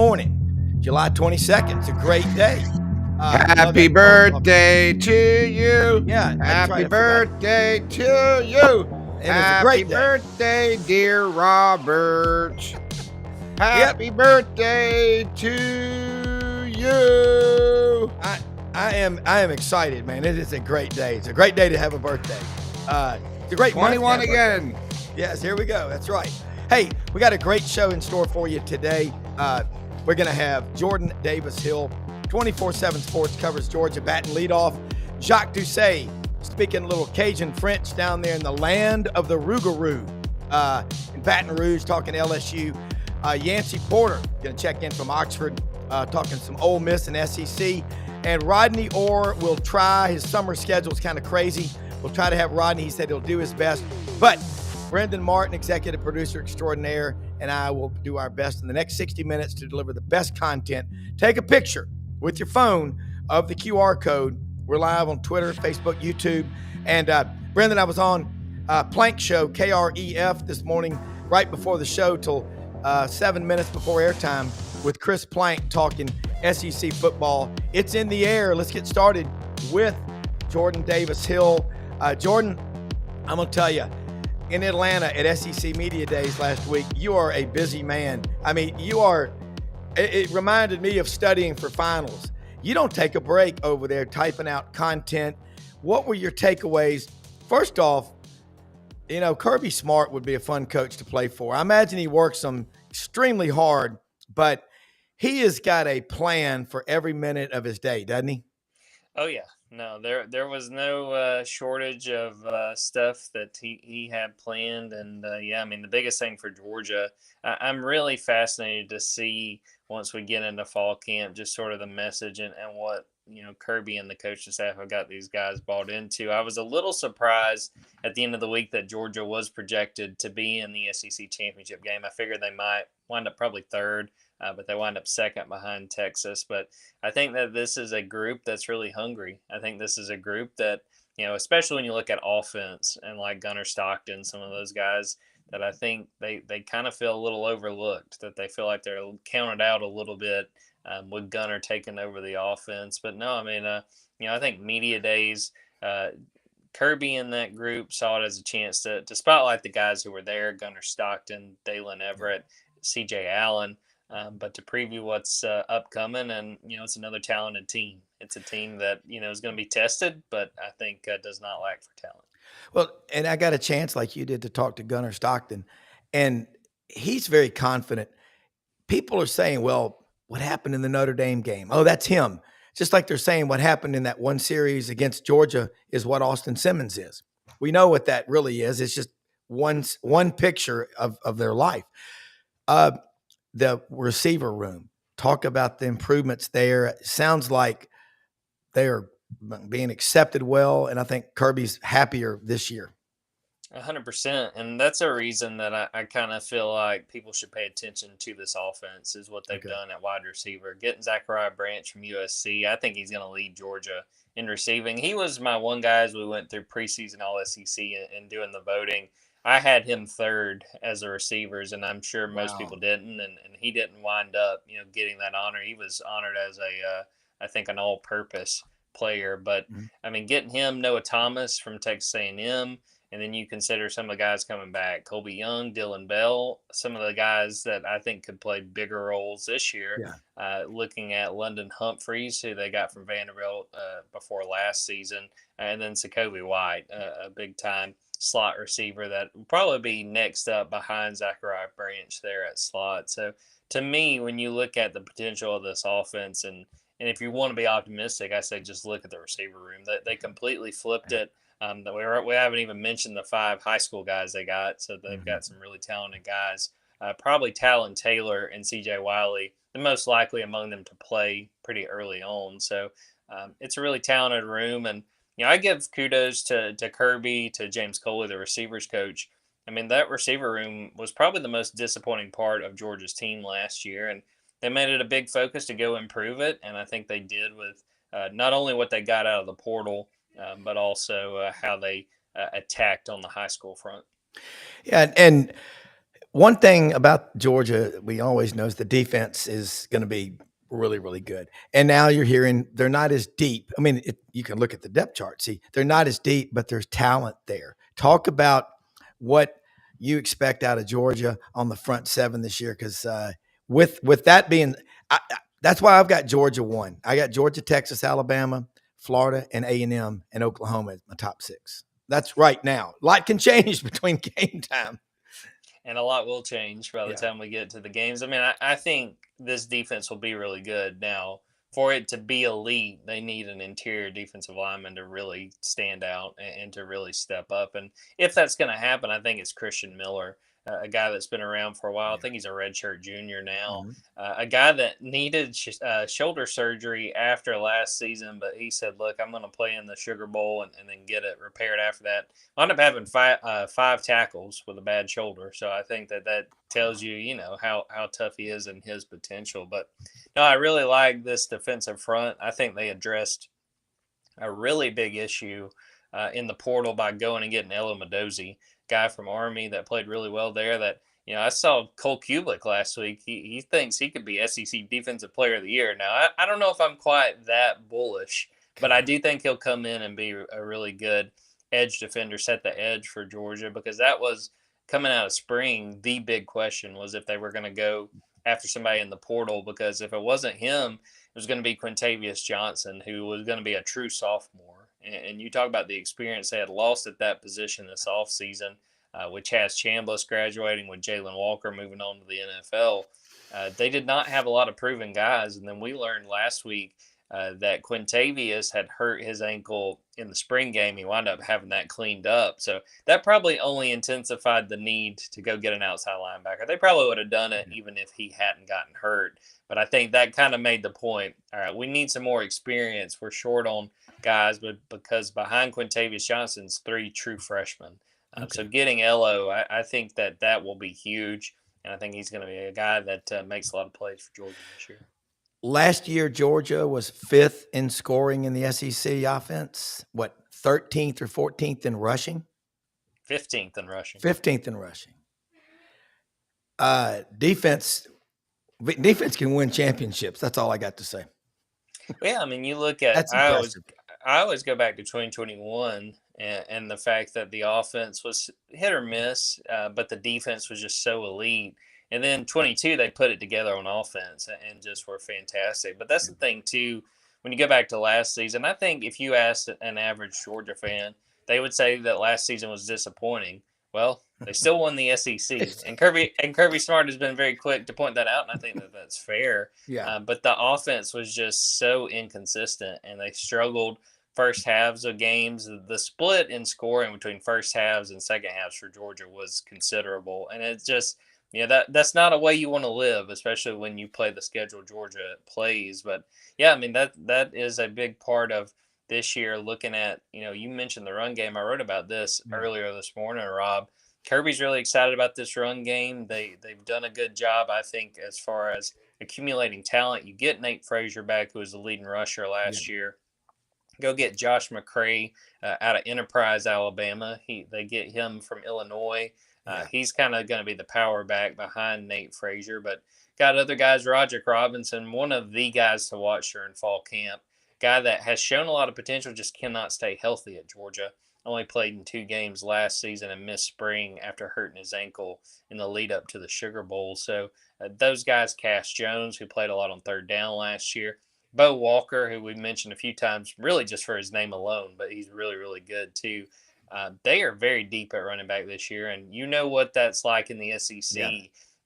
morning, July 22nd. It's a great day. Happy birthday to you. Yeah, that's right. Happy birthday to you. It is a great day. Birthday, dear Robert. Happy birthday to you. I am excited, man. It is a great day. It's a great day to have a birthday. It's a great 21 again. Yes, here we go. That's right. Hey, we got a great show in store for you today. We're going to have Jordan Davis-Hill, 24/7 Sports covers Georgia, batting leadoff. Jacques Doucet, speaking a little Cajun French down there in the land of the Rougarou in Baton Rouge, talking LSU. Yancy Porter, going to check in from Oxford, talking some Ole Miss and SEC. And Rodney Orr will try. His summer schedule is kind of crazy. We'll try to have Rodney. He said he'll do his best. But Brendan Martin, executive producer extraordinaire, and I will do our best in the next 60 minutes to deliver the best content. Take a picture with your phone of the QR code. We're live on Twitter, Facebook, YouTube. And Brendan, I was on Plank Show, KREF, this morning, right before the show till 7 minutes before airtime with Chris Plank talking SEC football. It's in the air. Let's get started with Jordan Davis-Hill. Jordan, I'm going to tell you, in Atlanta at SEC Media Days last week, you are a busy man. I mean, it reminded me of studying for finals. You don't take a break over there typing out content. What were your takeaways? First off, Kirby Smart would be a fun coach to play for. I imagine he works them extremely hard, but he has got a plan for every minute of his day, doesn't he? Oh, yeah. No, there was no shortage of stuff that he had planned. And, the biggest thing for Georgia, I'm really fascinated to see once we get into fall camp, just sort of the message and what, Kirby and the coaching staff have got these guys bought into. I was a little surprised at the end of the week that Georgia was projected to be in the SEC championship game. I figured they might wind up probably third, but they wind up second behind Texas. But I think that this is a group that's really hungry. I think this is a group that, especially when you look at offense and like Gunnar Stockton, some of those guys, that I think they kind of feel a little overlooked, that they feel like they're counted out a little bit with Gunnar taking over the offense. But no, I think media days, Kirby and that group saw it as a chance to spotlight the guys who were there, Gunnar Stockton, Dalen Everett, C.J. Allen, but to preview what's upcoming. And, it's another talented team. It's a team that, is going to be tested, but I think does not lack for talent. Well, and I got a chance like you did to talk to Gunnar Stockton, and he's very confident. People are saying, well, what happened in the Notre Dame game? Oh, that's him. Just like they're saying what happened in that one series against Georgia is what Austin Simmons is. We know what that really is. It's just one picture of their life. The receiver room, talk about the improvements there. It sounds like they're being accepted well, and I think Kirby's happier this year. 100%. And that's a reason that I kind of feel like people should pay attention to this offense is what they've done at wide receiver. Getting Zachariah Branch from USC, I think he's going to lead Georgia in receiving. He was my one guy as we went through preseason All-SEC and doing the voting. I had him third as a receivers, and I'm sure most people didn't, and he didn't wind up, getting that honor. He was honored as I think an all-purpose player. But, getting him, Noah Thomas from Texas A&M, and then you consider some of the guys coming back, Colby Young, Dylan Bell, some of the guys that I think could play bigger roles this year. Looking at London Humphreys, who they got from Vanderbilt before last season, and then Sakovi White, a big-time slot receiver that will probably be next up behind Zachariah Branch there at slot. So to me, when you look at the potential of this offense, and if you want to be optimistic, I say just look at the receiver room. They completely flipped it. We haven't even mentioned the 5 high school guys they got, so they've got some really talented guys. Probably Talon Taylor and C.J. Wiley, the most likely among them to play pretty early on. So it's a really talented room, and I give kudos to Kirby, to James Coley, the receivers coach. That receiver room was probably the most disappointing part of Georgia's team last year, and they made it a big focus to go improve it, and I think they did with not only what they got out of the portal, but also how they attacked on the high school front. Yeah, and One thing about Georgia, we always know is the defense is going to be really, really good. And now you're hearing they're not as deep. I mean, you can look at the depth chart. See, they're not as deep, but there's talent there. Talk about what you expect out of Georgia on the front seven this year, because with that being, that's why I've got Georgia 1. I got Georgia, Texas, Alabama, Florida, and A&M and Oklahoma as my top 6. That's right now. A lot can change between game time. And a lot will change by the time we get to the games. I mean, I think this defense will be really good. Now, for it to be elite, they need an interior defensive lineman to really stand out and to really step up. And if that's going to happen, I think it's Christian Miller, a guy that's been around for a while. I think he's a redshirt junior now. A guy that needed shoulder surgery after last season, but he said, look, I'm going to play in the Sugar Bowl and then get it repaired after that. Wound up having five tackles with a bad shoulder. So I think that tells you, how tough he is and his potential. But no, I really like this defensive front. I think they addressed a really big issue in the portal by going and getting Elo Mendoza, guy from Army that played really well there. That I saw Cole Kublik last week. He thinks he could be SEC Defensive Player of the Year. Now I don't know if I'm quite that bullish, but I do think he'll come in and be a really good edge defender, set the edge for Georgia, because that was coming out of spring. The big question was if they were going to go after somebody in the portal, because if it wasn't him, it was going to be Quintavious Johnson, who was going to be a true sophomore. And you talk about the experience they had lost at that position this offseason, which has Chambliss graduating with Jalen Walker moving on to the NFL. They did not have a lot of proven guys. And then we learned last week that Quintavious had hurt his ankle in the spring game. He wound up having that cleaned up. So that probably only intensified the need to go get an outside linebacker. They probably would have done it even if he hadn't gotten hurt. But I think that kind of made the point. All right, we need some more experience. We're short on guys, but because behind Quintavious Johnson's 3 true freshmen. So getting Elo, I think that will be huge. And I think he's going to be a guy that makes a lot of plays for Georgia this year. Last year, Georgia was 5th in scoring in the SEC offense. 13th or 14th in rushing? 15th in rushing. 15th in rushing. Defense can win championships. That's all I got to say. Yeah, I mean, you look at I always go back to 2021 and the fact that the offense was hit or miss, but the defense was just so elite. And then 22, they put it together on offense and just were fantastic. But that's the thing, too, when you go back to last season, I think if you asked an average Georgia fan, they would say that last season was disappointing. Well, they still won the SEC. And Kirby Smart has been very quick to point that out, and I think that's fair. Yeah. But the offense was just so inconsistent, and they struggled first halves of games. The split in scoring between first halves and second halves for Georgia was considerable. And it's just – that's not a way you want to live, especially when you play the schedule Georgia plays. But, yeah, I mean, that is a big part of this year looking at, you mentioned the run game. I wrote about this earlier this morning, Rob. Kirby's really excited about this run game. They've done a good job, I think, as far as accumulating talent. You get Nate Frazier back, who was the leading rusher last year. Go get Josh McCray out of Enterprise, Alabama. They get him from Illinois. He's kind of going to be the power back behind Nate Frazier, but got other guys, Roderick Robinson, one of the guys to watch during fall camp, guy that has shown a lot of potential, just cannot stay healthy at Georgia. Only played in 2 games last season and missed spring after hurting his ankle in the lead up to the Sugar Bowl. So those guys, Cass Jones, who played a lot on third down last year, Bo Walker, who we've mentioned a few times, really just for his name alone, but he's really, really good too. They are very deep at running back this year, and you know what that's like in the SEC. Yeah.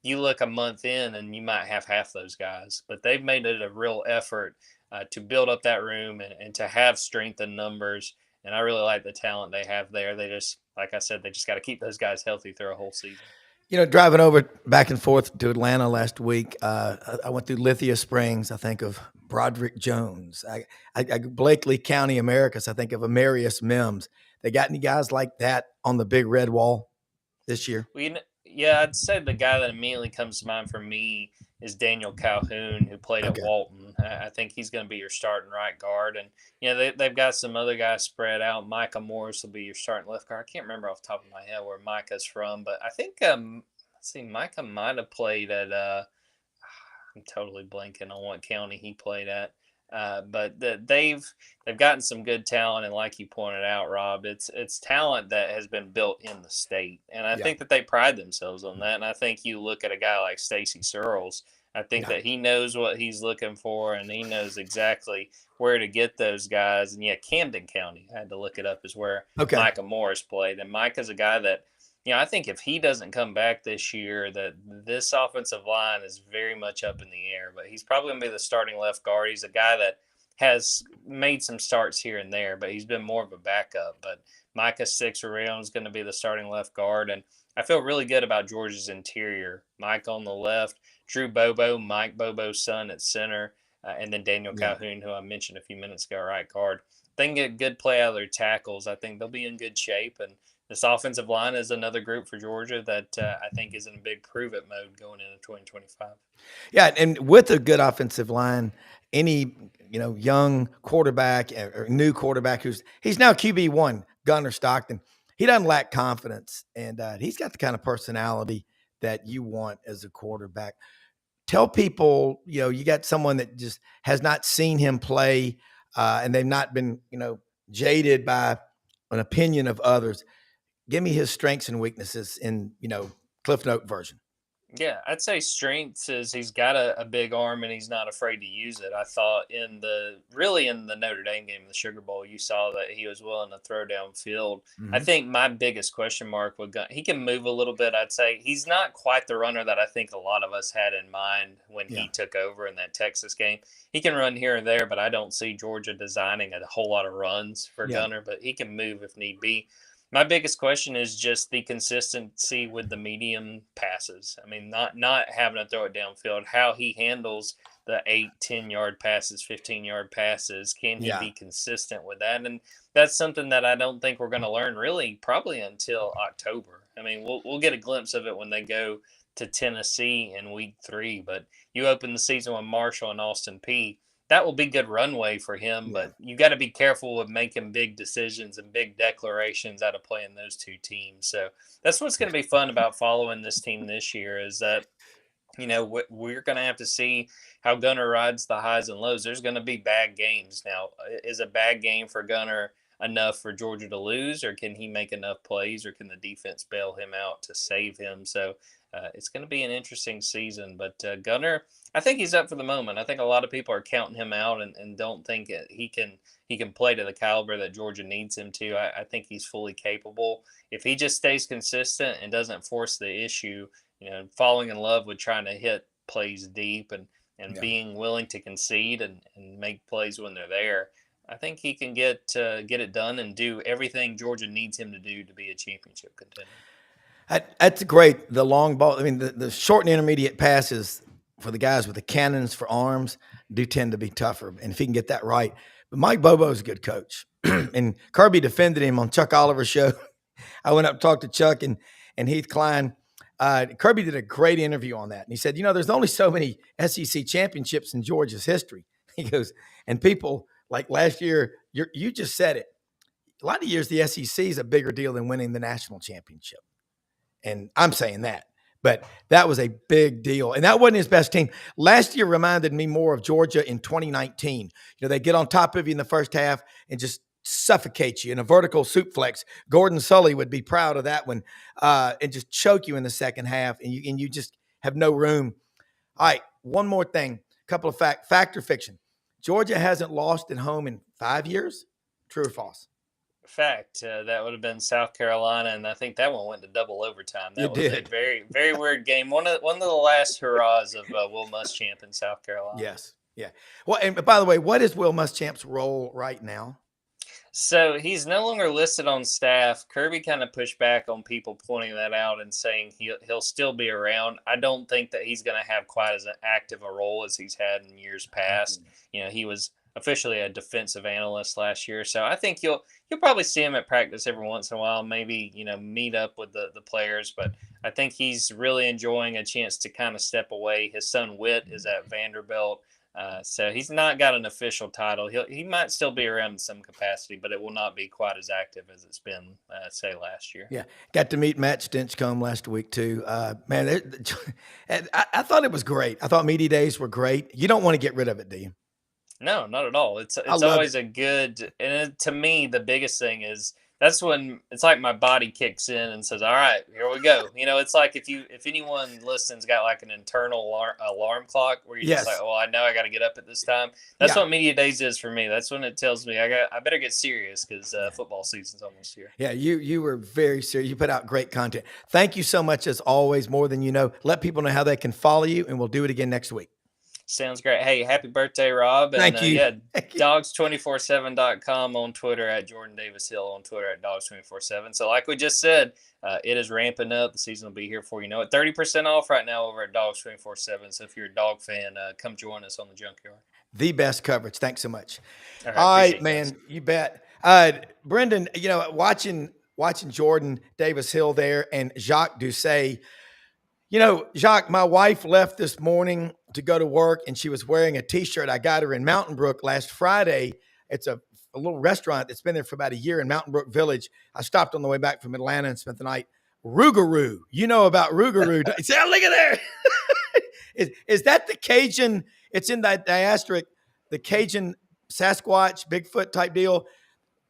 You look a month in, and you might have half those guys, but they've made it a real effort to build up that room and to have strength in numbers, and I really like the talent they have there. They just, like I said, they just got to keep those guys healthy through a whole season. Driving over back and forth to Atlanta last week, I went through Lithia Springs. I think of Broderick Jones. I Blakely County Americas. I think of Amarius Mims. They got any guys like that on the big red wall this year? Well, yeah, I'd say the guy that immediately comes to mind for me is Daniel Calhoun, who played at Walton. I think he's going to be your starting right guard. And, they've got some other guys spread out. Micah Morris will be your starting left guard. I can't remember off the top of my head where Micah's from, but I think let's see, Micah might have played at I'm totally blanking on what county he played at. But they've gotten some good talent, and like you pointed out, Rob, it's talent that has been built in the state, and I think that they pride themselves on that. And I think you look at a guy like Stacy Searles, I think that he knows what he's looking for, and he knows exactly where to get those guys. And yeah, Camden County, I had to look it up, is where Micah Morris played, and Micah's a guy that. I think if he doesn't come back this year, that this offensive line is very much up in the air. But he's probably going to be the starting left guard. He's a guy that has made some starts here and there, but he's been more of a backup. But Micah Six-Around is going to be the starting left guard. And I feel really good about Georgia's interior. Mike on the left, Drew Bobo, Mike Bobo's son at center, and then Daniel Calhoun, who I mentioned a few minutes ago, right guard. They can get good play out of their tackles. I think they'll be in good shape. And this offensive line is another group for Georgia that I think is in a big prove-it mode going into 2025. Yeah, and with a good offensive line, any young quarterback or new quarterback he's now QB1, Gunnar Stockton, he doesn't lack confidence, and he's got the kind of personality that you want as a quarterback. Tell people, you got someone that just has not seen him play, and they've not been, jaded by an opinion of others. Give me his strengths and weaknesses in, Cliff Note version. Yeah, I'd say strengths is he's got a big arm and he's not afraid to use it. I thought in the Notre Dame game, the Sugar Bowl, you saw that he was willing to throw downfield. Mm-hmm. I think my biggest question mark would he can move a little bit. I'd say he's not quite the runner that I think a lot of us had in mind when he took over in that Texas game. He can run here and there, but I don't see Georgia designing a whole lot of runs for Gunnar, but he can move if need be. My biggest question is just the consistency with the medium passes. I mean, not having to throw it downfield, how he handles the 8-10 yard passes, 15-yard passes. Can he be consistent with that? And that's something that I don't think we're going to learn really probably until October. I mean, we'll get a glimpse of it when they go to Tennessee in week 3, but you open the season with Marshall and Austin Peay. That will be good runway for him, but you got to be careful with making big decisions and big declarations out of playing those two teams. So that's what's going to be fun about following this team this year is that, we're going to have to see how Gunnar rides the highs and lows. There's going to be bad games. Now, is a bad game for Gunnar enough for Georgia to lose, or can he make enough plays, or can the defense bail him out to save him? So it's going to be an interesting season, but Gunnar, I think he's up for the moment. I think a lot of people are counting him out and don't think he can play to the caliber that Georgia needs him to. I think he's fully capable. If he just stays consistent and doesn't force the issue, falling in love with trying to hit plays deep and being willing to concede and make plays when they're there, I think he can get it done and do everything Georgia needs him to do to be a championship contender. That's great. The long ball. I mean, the short and intermediate passes for the guys with the cannons for arms do tend to be tougher. And if he can get that right. But Mike Bobo is a good coach. And Kirby defended him on Chuck Oliver's show. I went up and talked to Chuck and Heath Klein. Kirby did a great interview on that. And he said, there's only so many SEC championships in Georgia's history. He goes, and people like last year, you just said it. A lot of years, the SEC is a bigger deal than winning the national championship. And I'm saying that, but that was a big deal. And that wasn't his best team. Last year reminded me more of Georgia in 2019. They get on top of you in the first half and just suffocate you in a vertical suplex. Gordon Sully would be proud of that one, and just choke you in the second half, and you just have no room. All right, one more thing, a couple of fact or fiction. Georgia hasn't lost at home in 5 years. True or false? Fact. That would have been South Carolina, and I think that one went to double overtime. That was a very, very weird game. One of the last hurrahs of Will Muschamp in South Carolina. Yes, yeah. Well, and by the way, what is Will Muschamp's role right now? So he's no longer listed on staff. Kirby kind of pushed back on people pointing that out and saying he'll still be around. I don't think that he's going to have quite as active a role as he's had in years past. He was officially a defensive analyst last year. So I think you'll probably see him at practice every once in a while, maybe, meet up with the players. But I think he's really enjoying a chance to kind of step away. His son Whit is at Vanderbilt. So he's not got an official title. He might still be around in some capacity, but it will not be quite as active as it's been, say, last year. Yeah, got to meet Matt Stinchcomb last week too. Man, I thought it was great. I thought media days were great. You don't want to get rid of it, do you? No, not at all. It's always a good, and to me, the biggest thing is that's when it's like my body kicks in and says, all right, here we go. It's like if anyone listening's got like an internal alarm clock where you're just like, well, I know I got to get up at this time. That's what media days is for me. That's when it tells me I better get serious because football season's almost here. Yeah, you were very serious. You put out great content. Thank you so much as always, more than you know. Let people know how they can follow you, and we'll do it again next week. Sounds great. Hey, happy birthday, Rob. And, Thank you. Yeah, dogs247.com on Twitter, at Jordan Davis Hill on Twitter, at dogs247. So like we just said, it is ramping up. The season will be here before you know it. 30% off right now over at dogs247. So if you're a dog fan, come join us on the Junkyard. The best coverage. Thanks so much. All right, man. You bet. Brendan, watching Jordan Davis Hill there and Jacques Doucet. Jacques, my wife left this morning to go to work, and she was wearing a T-shirt I got her in Mountain Brook last Friday. It's a little restaurant that's been there for about a year in Mountain Brook Village. I stopped on the way back from Atlanta and spent the night. Rougarou. You know about Rougarou. See, look at there. Is that the Cajun? It's in that diastric, the Cajun Sasquatch, Bigfoot type deal.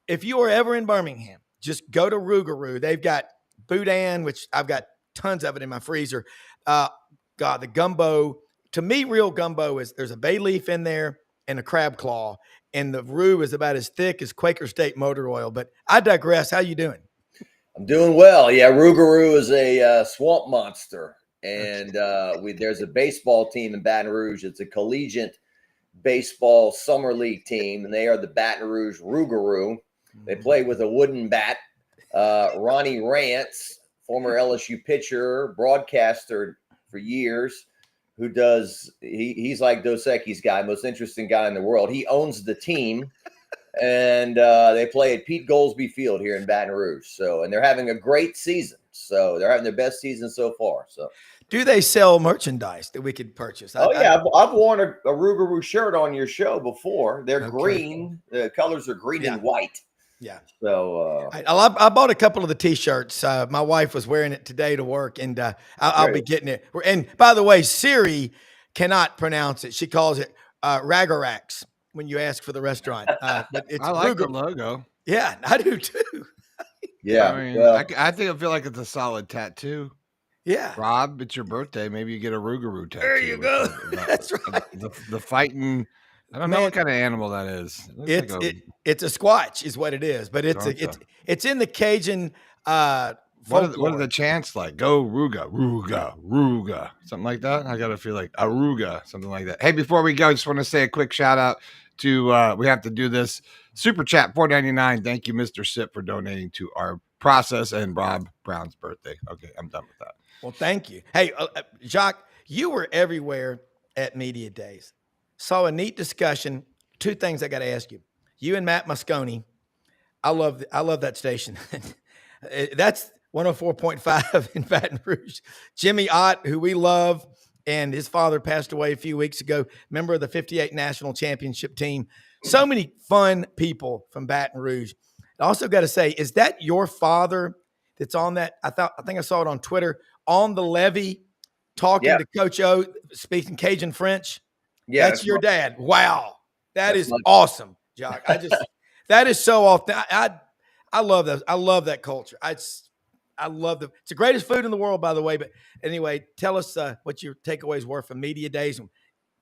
If you are ever in Birmingham, just go to Rougarou. They've got boudin, which I've got tons of it in my freezer. The gumbo, to me, real gumbo is there's a bay leaf in there and a crab claw, and the roux is about as thick as Quaker State motor oil. But I digress. How you doing? I'm doing well. Yeah, Rougarou is a swamp monster, and there's a baseball team in Baton Rouge. It's a collegiate baseball summer league team, and they are the Baton Rouge Rougarou. They play with a wooden bat. Ronnie Rance, former LSU pitcher, broadcaster for years, who he's like Dos Equis guy, most interesting guy in the world. He owns the team, and they play at Pete Goolsbee Field here in Baton Rouge. And they're having a great season. So they're having their best season so far. So, do they sell merchandise that we could purchase? I've worn a Rougarou shirt on your show before. They're green. The colors are green and white. Yeah. So I bought a couple of the T-shirts. My wife was wearing it today to work, and I'll be getting it. And by the way, Siri cannot pronounce it. She calls it Ragaraks when you ask for the restaurant. But it's I like the logo. Yeah, I do too. Yeah. I think I feel like it's a solid tattoo. Yeah. Rob, it's your birthday. Maybe you get a Rougarou tattoo. There you go. That's right. The fighting. I don't know what kind of animal that is. It's a squatch is what it is, but it's in the Cajun what are the chants like? Go Ruga, Ruga, Ruga, something like that. I gotta feel like Aruga, something like that. Hey, before we go, I just want to say a quick shout out to we have to do this super chat $4.99. Thank you, Mr. Sip, for donating to our process and Rob Browne's birthday. Okay, I'm done with that. Well, thank you. Hey, Jacques, you were everywhere at Media Days. Saw a neat discussion. Two things I got to ask you. You and Matt Moscone, I love that station. That's 104.5 in Baton Rouge. Jimmy Ott, who we love, and his father passed away a few weeks ago, member of the 58 National Championship team. So many fun people from Baton Rouge. I also got to say, is that your father that's on that? I think I saw it on Twitter, on the levee, talking to Coach O, speaking Cajun French. Yeah, that's your dad. Wow. That is awesome, Jacques. That is so authentic. I love that. I love that culture. I love it's the greatest food in the world, by the way. But anyway, tell us what your takeaways were from Media Days. And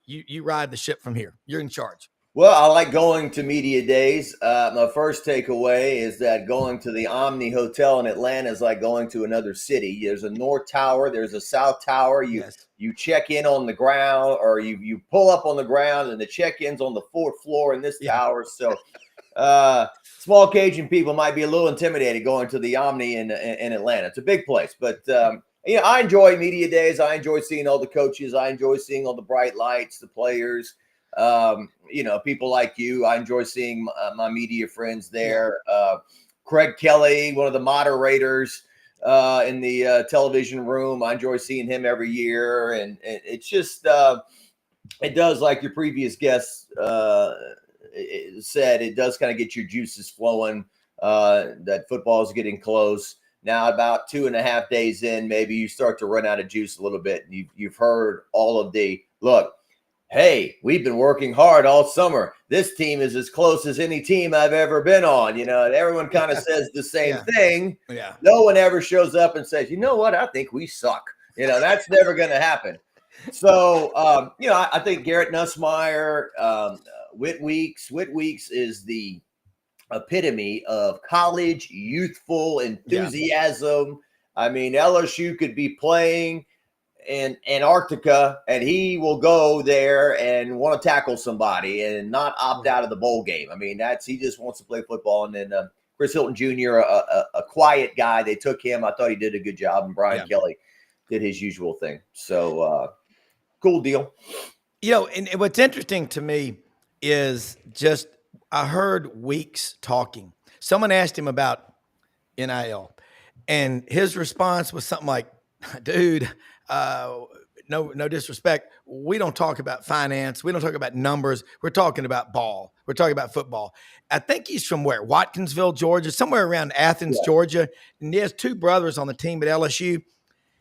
you ride the ship from here. You're in charge. Well, I like going to Media Days. My first takeaway is that going to the Omni Hotel in Atlanta is like going to another city. There's a North Tower. There's a South Tower. You check in on the ground, or you pull up on the ground, and the check-in's on the fourth floor in this tower. So small Cajun people might be a little intimidated going to the Omni in Atlanta. It's a big place. But, I enjoy Media Days. I enjoy seeing all the coaches. I enjoy seeing all the bright lights, the players. People like you. I enjoy seeing my media friends there. Craig Kelly, one of the moderators in the television room. I enjoy seeing him every year. And it's just, it does, like your previous guest said, it does kind of get your juices flowing. That football is getting close. Now, about 2.5 days in, maybe you start to run out of juice a little bit. You've heard all of the, look, hey, we've been working hard all summer. This team is as close as any team I've ever been on. Everyone kind of says the same thing. Yeah. No one ever shows up and says, you know what? I think we suck. That's never going to happen. So, I think Garrett Nussmeier, Whit Weeks is the epitome of college youthful enthusiasm. Yeah. I mean, LSU could be playing in Antarctica and he will go there and want to tackle somebody and not opt out of the bowl game. I mean, he just wants to play football. And then Chris Hilton Jr., a quiet guy, they took him. I thought he did a good job. And Brian Kelly did his usual thing. So cool deal. And what's interesting to me is just, I heard Weeks talking. Someone asked him about NIL, and his response was something like, dude, no disrespect. We don't talk about finance. We don't talk about numbers. We're talking about ball. We're talking about football. I think he's from where? Watkinsville, Georgia, somewhere around Athens, Georgia. And he has 2 brothers on the team at LSU.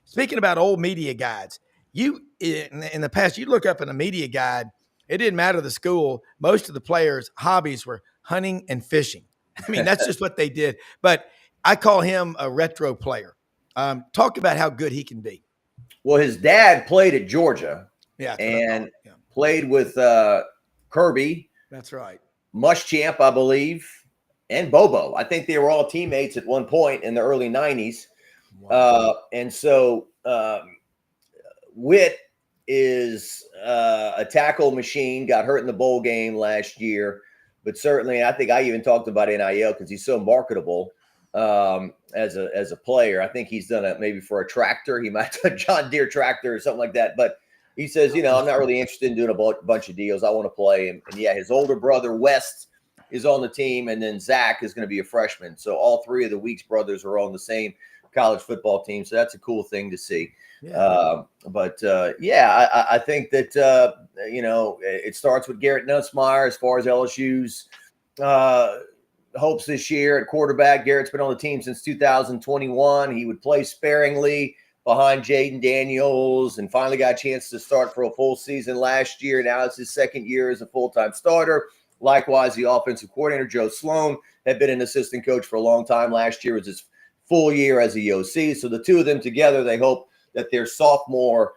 Speaking about old media guides, you in the past, you look up in a media guide, it didn't matter the school. Most of the players' hobbies were hunting and fishing. I mean, that's just what they did. But I call him a retro player. Talk about how good he can be. Well, his dad played at Georgia. And played with Kirby. That's right. Muschamp, I believe, and Bobo. I think they were all teammates at one point in the early 90s. Wow. And so Whit is a tackle machine, got hurt in the bowl game last year. But certainly, I think I even talked about NIL because he's so marketable as a player. I think he's done it maybe for a tractor. He might have done John Deere tractor or something like that. But he says, I'm not really interested in doing a bunch of deals. I want to play. And his older brother, West, is on the team. And then Zach is going to be a freshman. So all 3 of the Weeks brothers are on the same college football team. So that's a cool thing to see. Yeah. I think that, it starts with Garrett Nussmeier as far as LSU's hopes this year at quarterback. Garrett's been on the team since 2021. He would play sparingly behind Jaden Daniels and finally got a chance to start for a full season last year. Now it's his second year as a full-time starter. Likewise, the offensive coordinator, Joe Sloan, had been an assistant coach for a long time. Last year was his full year as a OC. So the 2 of them together, they hope that their sophomore,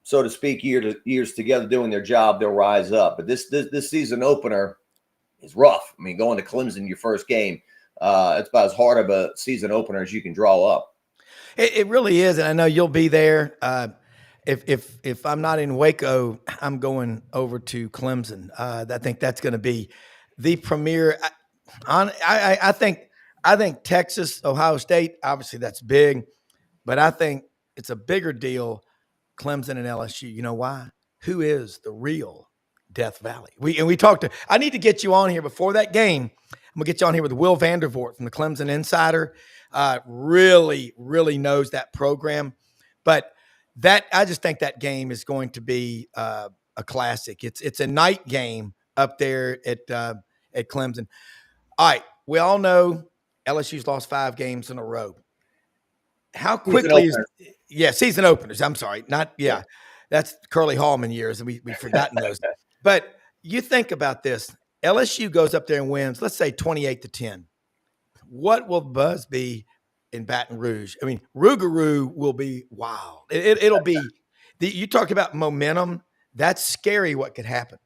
so to speak, years together doing their job, they'll rise up. But this season opener is rough. I mean, going to Clemson your first game, it's about as hard of a season opener as you can draw up. It really is, and I know you'll be there. If I'm not in Waco, I'm going over to Clemson. I think that's going to be the premier. I think Texas, Ohio State, obviously that's big, but I think it's a bigger deal, Clemson and LSU. You know why? Who is the real Death Valley? I need to get you on here before that game. I'm going to get you on here with Will Vandervoort from the Clemson Insider. Really, really knows that program. But I just think that game is going to be a classic. It's a night game up there at Clemson. All right. We all know LSU's lost 5 games in a row. How quickly season openers. I'm sorry. That's Curly Hallman years, and we've forgotten those. But you think about this. LSU goes up there and wins, let's say 28-10. What will the buzz be in Baton Rouge? I mean, Rougarou will be wild. It'll be you talk about momentum. That's scary what could happen.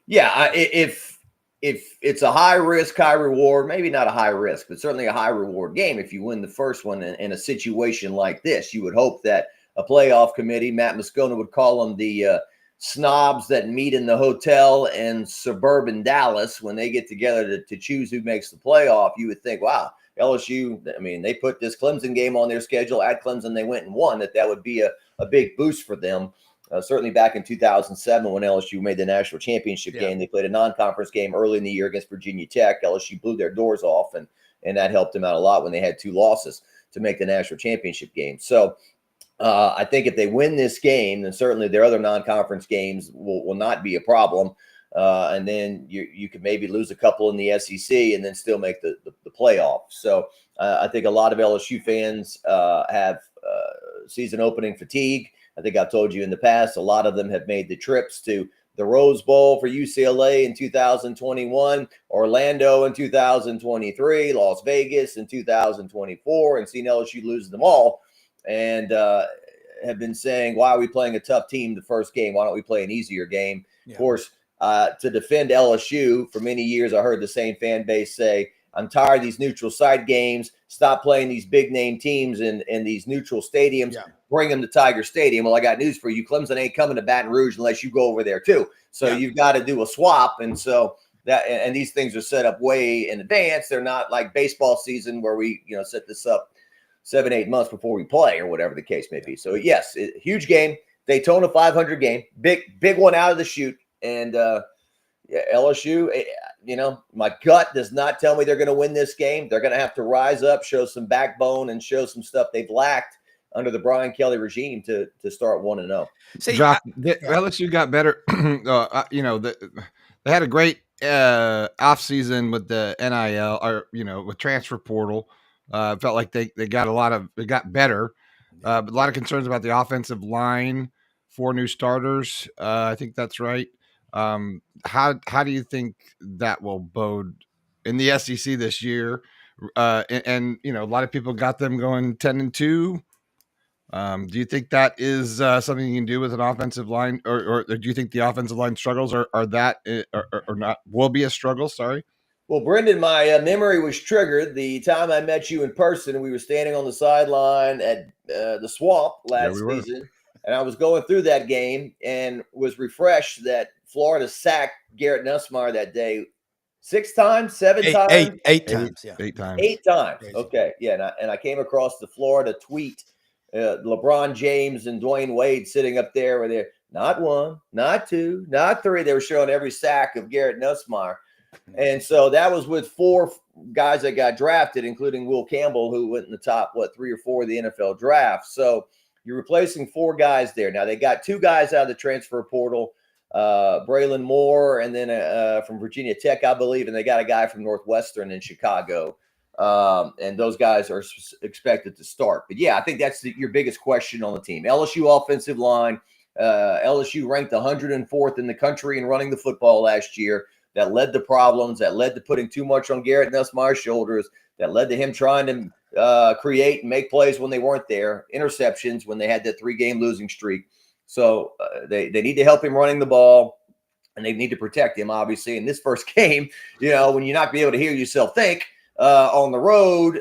Yeah, if it's a high risk, high reward, maybe not a high risk, but certainly a high reward game. If you win the first one in a situation like this, you would hope that a playoff committee, Matt Moscona would call them the snobs that meet in the hotel in suburban Dallas when they get together to choose who makes the playoff. You would think, wow, LSU, I mean, they put this Clemson game on their schedule. At Clemson, they went and won. That would be a big boost for them. Certainly back in 2007 when LSU made the national championship game, they played a non-conference game early in the year against Virginia Tech. LSU blew their doors off, and that helped them out a lot when they had 2 losses to make the national championship game. So I think if they win this game, then certainly their other non-conference games will not be a problem. And then you could maybe lose a couple in the SEC and then still make the playoffs. So I think a lot of LSU fans have season opening fatigue. I think I've told you in the past, a lot of them have made the trips to the Rose Bowl for UCLA in 2021, Orlando in 2023, Las Vegas in 2024, and seen LSU lose them all. And have been saying, why are we playing a tough team the first game? Why don't we play an easier game? Yeah. Of course, to defend LSU, for many years, I heard the same fan base say, I'm tired of these neutral site games. Stop playing these big name teams in these neutral stadiums. Yeah. Bring them to Tiger Stadium. Well, I got news for you. Clemson ain't coming to Baton Rouge unless you go over there too. So you've got to do a swap. And so and these things are set up way in advance. They're not like baseball season where we, set this up 7-8 months before we play or whatever the case may be. So yes, huge game. Daytona 500 game, big one out of the chute. And LSU, my gut does not tell me they're going to win this game. They're going to have to rise up, show some backbone, and show some stuff they've lacked under the Brian Kelly regime to start 1-0. See, LSU got better. They had a great offseason with the NIL or with transfer portal. Felt like they got better. But a lot of concerns about the offensive line. 4 new starters. I think that's right. How do you think that will bode in the SEC this year? And a lot of people got them going 10-2. Do you think that is something you can do with an offensive line, or do you think the offensive line struggles are not will be a struggle? Sorry. Well, Brendan, my memory was triggered the time I met you in person. We were standing on the sideline at the Swamp last season. And I was going through that game and was refreshed that Florida sacked Garrett Nussmeier that day 6 times, 7 times? 8 times, yeah. 8 times. 8 times. Okay, yeah. And I came across the Florida tweet, LeBron James and Dwayne Wade sitting up there where they're not 1, not 2, not 3. They were showing every sack of Garrett Nussmeier. And so that was with 4 guys that got drafted, including Will Campbell, who went in the top, 3 or 4 of the NFL draft. So you're replacing 4 guys there. Now, they got 2 guys out of the transfer portal, Braylon Moore, and then from Virginia Tech, I believe, and they got a guy from Northwestern in Chicago. And those guys are expected to start. But, yeah, I think that's your biggest question on the team. LSU offensive line. LSU ranked 104th in the country in running the football last year. That led to problems, that led to putting too much on Garrett Nussmeier's shoulders, that led to him trying to create and make plays when they weren't there, interceptions when they had that 3-game losing streak. So they need to help him running the ball, and they need to protect him, obviously. In this first game, when you're not going to be able to hear yourself think on the road,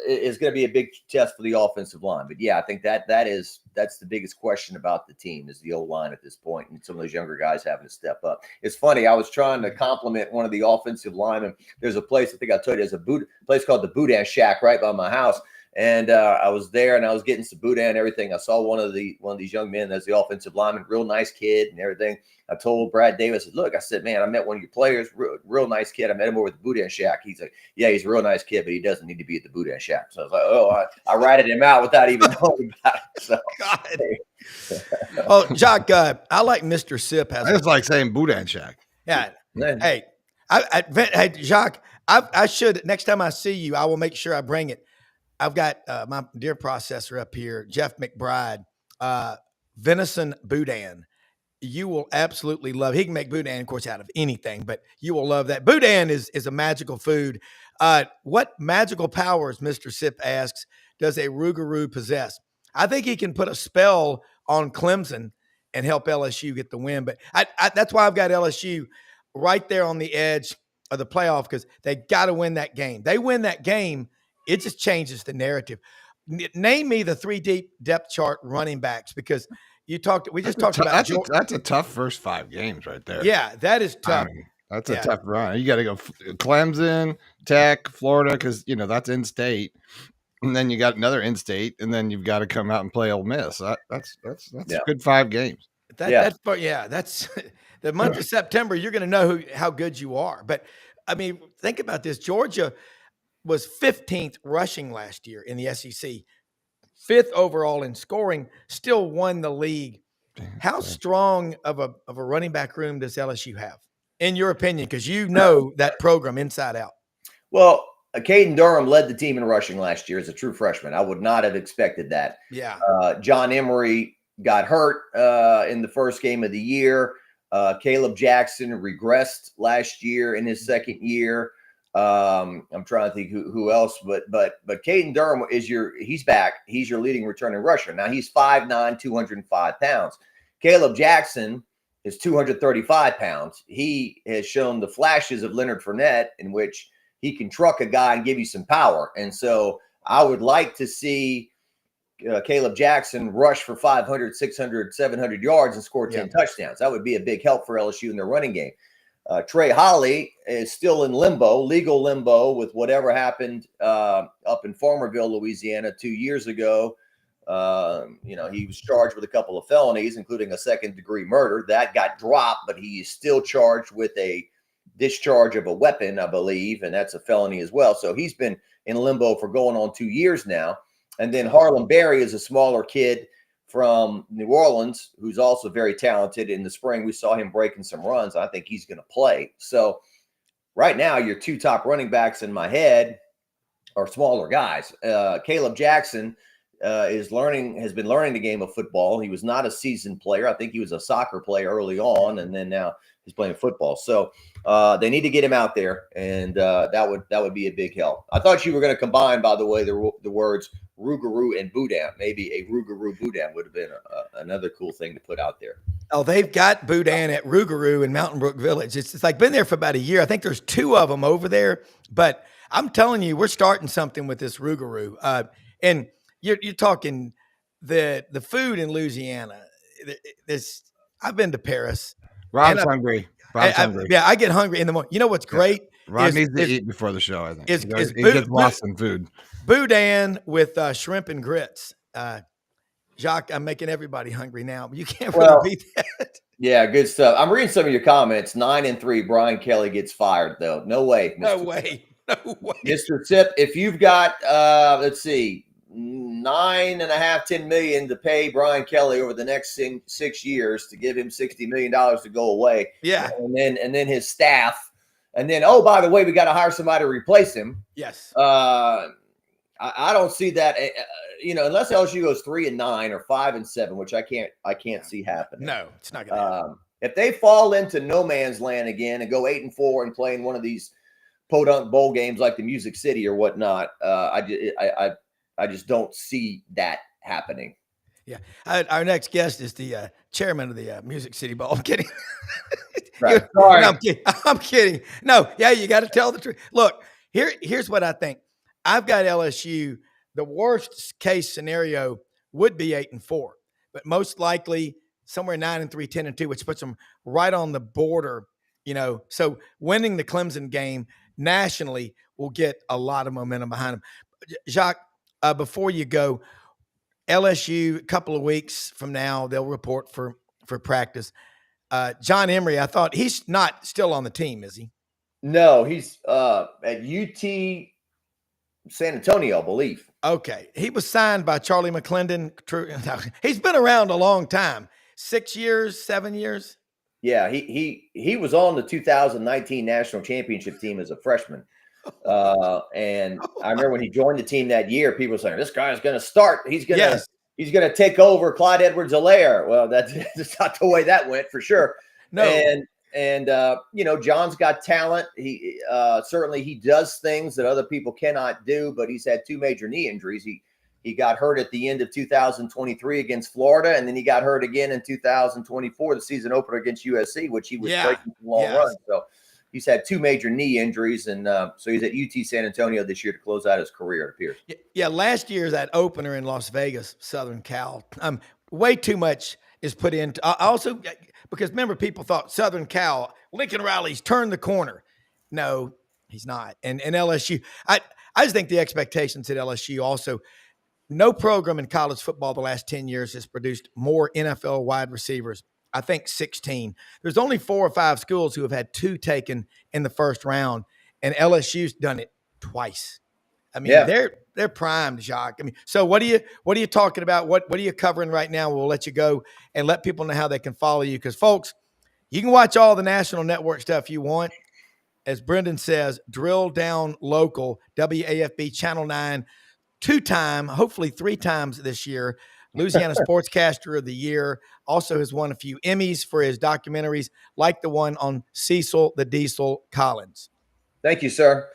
is going to be a big test for the offensive line. But, yeah, I think that's the biggest question about the team is the O-line at this point, and some of those younger guys having to step up. It's funny. I was trying to compliment one of the offensive linemen. There's a place, I think I told you, there's a place called the Boudin Shack right by my house. And I was there and I was getting some boudin and everything. I saw one of these young men as the offensive lineman, real nice kid and everything. I told Brad Davis, look, I said, man, I met one of your players, real nice kid. I met him over at the Boudin Shack. He's like, yeah, he's a real nice kid, but he doesn't need to be at the Boudin Shack. So I was like, oh, I ratted him out without even knowing about it. So, God. Jacques, I like Mr. Sip. I just like saying Boudin Shack. Yeah. Hey, hey, Jacques, I should, next time I see you, I will make sure I bring it. I've got my dear processor up here, Jeff McBride, venison boudin. You will absolutely love. He can make boudin, of course, out of anything, but you will love that. Boudin is a magical food. What magical powers, Mr. Sip asks, does a Rougarou possess? I think he can put a spell on Clemson and help LSU get the win. But that's why I've got LSU right there on the edge of the playoff, because they got to win that game. They win that game, it just changes the narrative. Name me the 3 deep depth chart running backs, because we just talked about that's a tough first 5 games right there. Yeah, that is tough. That's a tough run. You got to go Clemson, Tech, Florida, because that's in-state, and then you got another in-state, and then you've got to come out and play Ole Miss. That's a good 5 games. That's the month of September. You're going to know how good you are. But I mean, think about this. Georgia was 15th rushing last year in the SEC. 5th overall in scoring, still won the league. How strong of a running back room does LSU have, in your opinion? Because you know that program inside out. Well, Caden Durham led the team in rushing last year as a true freshman. I would not have expected that. Yeah. John Emery got hurt in the first game of the year. Caleb Jackson regressed last year in his second year. I'm trying to think who else, but Caden Durham he's back. He's your leading returning rusher. Now he's 5'9", 205 pounds. Caleb Jackson is 235 pounds. He has shown the flashes of Leonard Fournette, in which he can truck a guy and give you some power. And so I would like to see Caleb Jackson rush for 500, 600, 700 yards and score 10 touchdowns. That would be a big help for LSU in their running game. Trey Holly is still in legal limbo with whatever happened up in Farmerville, Louisiana 2 years ago. He was charged with a couple of felonies, including a second-degree murder. That got dropped, but he is still charged with a discharge of a weapon, I believe, and that's a felony as well. So he's been in limbo for going on 2 years now. And then Harlem Berry is a smaller kid from New Orleans who's also very talented. In the spring, we saw him breaking some runs. I think he's going to play. So right now, your two top running backs in my head are smaller guys. Caleb Jackson has been learning the game of football. He was not a seasoned player. I think he was a soccer player early on, and then now he's playing football. So they need to get him out there, and that would be a big help. I thought you were going to combine, by the way, the words Rougarou and Boudin. Maybe a Rougarou Boudin would have been another cool thing to put out there. Oh, they've got Boudin at Rougarou in Mountain Brook Village. It's like been there for about a year. I think there's 2 of them over there, but I'm telling you, we're starting something with this Rougarou. And you're talking the food in Louisiana. I've been to Paris. Rob's hungry. I get hungry in the morning. You know what's great? Rob needs to eat before the show, I think. He gets lost in food. Boudin with shrimp and grits. Jacques, I'm making everybody hungry now, but you can't really beat that. Yeah, good stuff. I'm reading some of your comments. 9-3, Brian Kelly gets fired, though. No way. No way. Mr. Sip, if you've got, let's see, $9.5–10 million to pay Brian Kelly over the next 6 years to give him $60 million to go away. Yeah. And then his staff. And then, oh, by the way, we got to hire somebody to replace him. Yes. I don't see that, unless LSU goes 3-9 or 5-7, which I can't see happening. No, it's not going to happen. If they fall into no man's land again and go 8-4 and play in one of these podunk bowl games like the Music City or whatnot, I just don't see that happening. Yeah. Our next guest is the chairman of the Music City Bowl. I'm kidding. Right. Sorry. No, I'm kidding. No, yeah, you got to tell the truth. Look, here's what I think. I've got LSU. The worst case scenario would be 8-4, but most likely somewhere 9-3, 10-2, which puts them right on the border. So winning the Clemson game nationally will get a lot of momentum behind them. Jacques, before you go, LSU, a couple of weeks from now, they'll report for practice. John Emery, I thought he's not still on the team, is he? No, he's at UT San Antonio, I believe. Okay. He was signed by Charlie McClendon. He's been around a long time. 6 years, 7 years? Yeah, he was on the 2019 national championship team as a freshman. And I remember when he joined the team that year, people were saying, this guy's going to start. He's going to take over Clyde Edwards-Helaire. Well, that's not the way that went for sure. No. And John's got talent. He certainly he does things that other people cannot do, but he's had 2 major knee injuries. He got hurt at the end of 2023 against Florida, and then he got hurt again in 2024, the season opener against USC, which he was breaking some long runs. So he's had 2 major knee injuries, and so he's at UT San Antonio this year to close out his career, it appears. Yeah, last year's that opener in Las Vegas, Southern Cal, way too much is put into. Also, because remember, people thought Southern Cal, Lincoln Riley's turned the corner. No, he's not. And LSU, I just think the expectations at LSU also. No program in college football the last 10 years has produced more NFL wide receivers. I think 16. There's only 4 or 5 schools who have had 2 taken in the first round, and LSU's done it twice. I mean, they're primed, Jacques. I mean, so what are you talking about? What are you covering right now? We'll let you go and let people know how they can follow you. Because folks, you can watch all the national network stuff you want. As Brendan says, drill down local, WAFB Channel 9, 2-time, hopefully 3 times this year, Louisiana Sportscaster of the Year. Also has won a few Emmys for his documentaries, like the one on Cecil the Diesel Collins. Thank you, sir.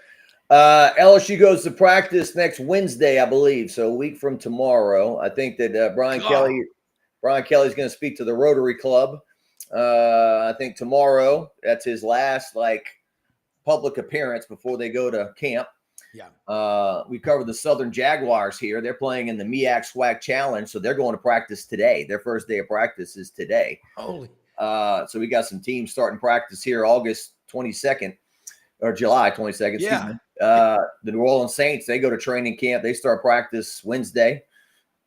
LSU goes to practice next Wednesday, I believe. So a week from tomorrow. I think that Brian Kelly's going to speak to the Rotary Club. I think tomorrow, that's his last public appearance before they go to camp. Yeah. We covered the Southern Jaguars here. They're playing in the MEAC SWAC Challenge, so they're going to practice today. Their first day of practice is today. Holy. So we got some teams starting practice here August 22nd or July 22nd. Yeah. The New Orleans Saints, they go to training camp. They start practice Wednesday,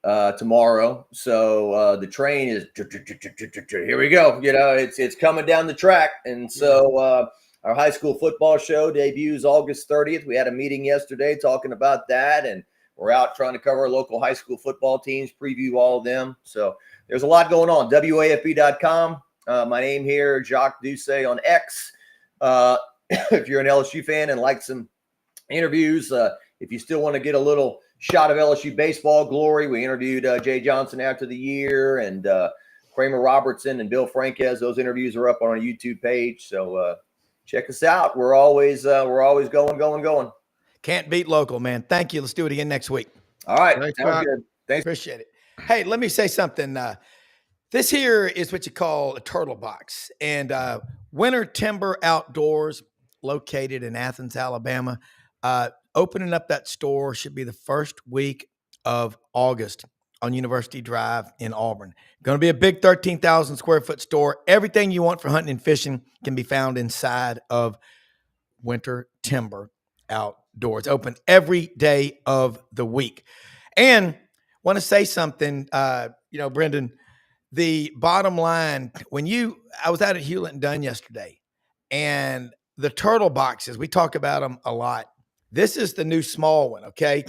tomorrow. So the train is here we go. It's coming down the track. And so our high school football show debuts August 30th. We had a meeting yesterday talking about that, and we're out trying to cover our local high school football teams, preview all of them. So there's a lot going on. WAFB.com. My name here, Jacques Doucet on X. If you're an LSU fan and like some interviews, if you still want to get a little shot of LSU baseball glory, we interviewed Jay Johnson after the year, and Kramer Robertson and Bill Franquez. Those interviews are up on our YouTube page. So check us out. We're always going. Can't beat local, man. Thank you. Let's do it again next week. All right. Sounds good. Thanks. Appreciate it. Hey, let me say something. This here is what you call a turtle box. And Winter Timber Outdoors, located in Athens, Alabama. Opening up that store should be the first week of August on University Drive in Auburn. Going to be a big 13,000 square foot store. Everything you want for hunting and fishing can be found inside of Winter Timber Outdoors. Open every day of the week. And want to say something, Brendan, the bottom line, I was out at Hewlett and Dunn yesterday, and the turtle boxes, we talk about them a lot. This is the new small one, okay?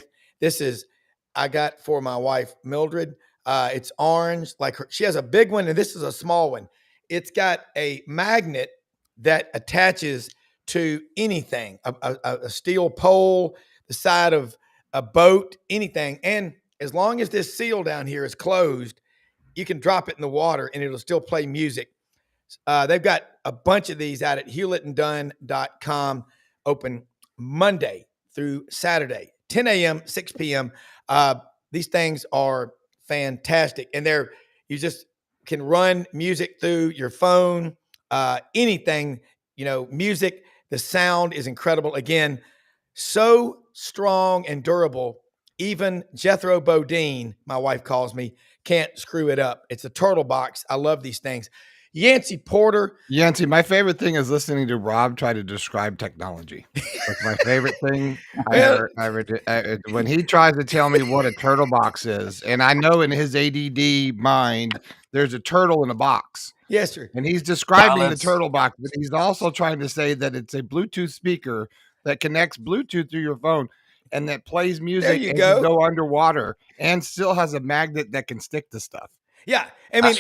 I got for my wife, Mildred. It's orange, she has a big one, and this is a small one. It's got a magnet that attaches to anything, a steel pole, the side of a boat, anything. And as long as this seal down here is closed, you can drop it in the water and it'll still play music. They've got a bunch of these out at hewlettanddunn.com, open Monday through Saturday, 10 a.m., 6 p.m. These things are fantastic. And you just can run music through your phone, anything, music. The sound is incredible. Again, so strong and durable. Even Jethro Bodine, my wife calls me, can't screw it up. It's a turtle box. I love these things. Yancy Porter. Yancy, my favorite thing is listening to Rob try to describe technology. That's my favorite thing. When he tries to tell me what a turtle box is, and I know in his ADD mind, there's a turtle in a box. Yes, sir. And he's describing the turtle box, but he's also trying to say that it's a Bluetooth speaker that connects Bluetooth through your phone and that plays music and you go underwater and still has a magnet that can stick to stuff. Yeah. I mean,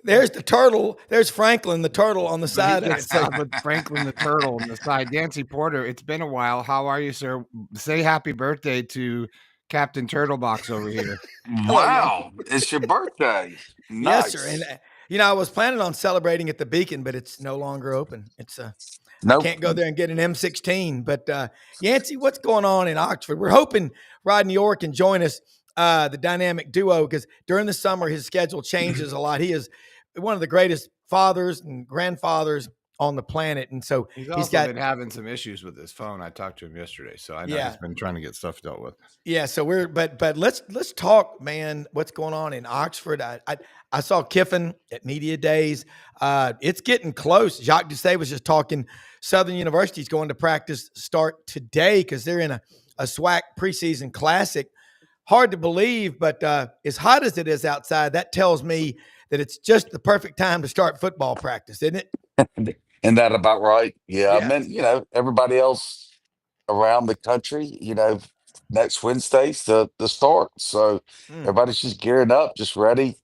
there's the turtle. There's Franklin, the turtle on the side. With Franklin, the turtle on the side. Yancy Porter, it's been a while. How are you, sir? Say happy birthday to Captain Turtlebox over here. Wow. It's your birthday. Nice. Yes, sir. And, I was planning on celebrating at the Beacon, but it's no longer open. It's nope. Can't go there and get an M16. But Yancy, what's going on in Oxford? We're hoping Rodney Orr can join us, the dynamic duo, because during the summer his schedule changes a lot. He is one of the greatest fathers and grandfathers on the planet, and so he's been having some issues with his phone. I talked to him yesterday, so I know he's been trying to get stuff dealt with. Yeah, so but let's talk, man. What's going on in Oxford? I saw Kiffin at Media Days. It's getting close. Jacques Doucet was just talking. Southern University's going to practice start today because they're in a SWAC preseason classic. Hard to believe, but as hot as it is outside, that tells me that it's just the perfect time to start football practice, isn't it? Isn't that about right? Yeah. I mean, everybody else around the country, next Wednesday's the start. So everybody's just gearing up, just ready.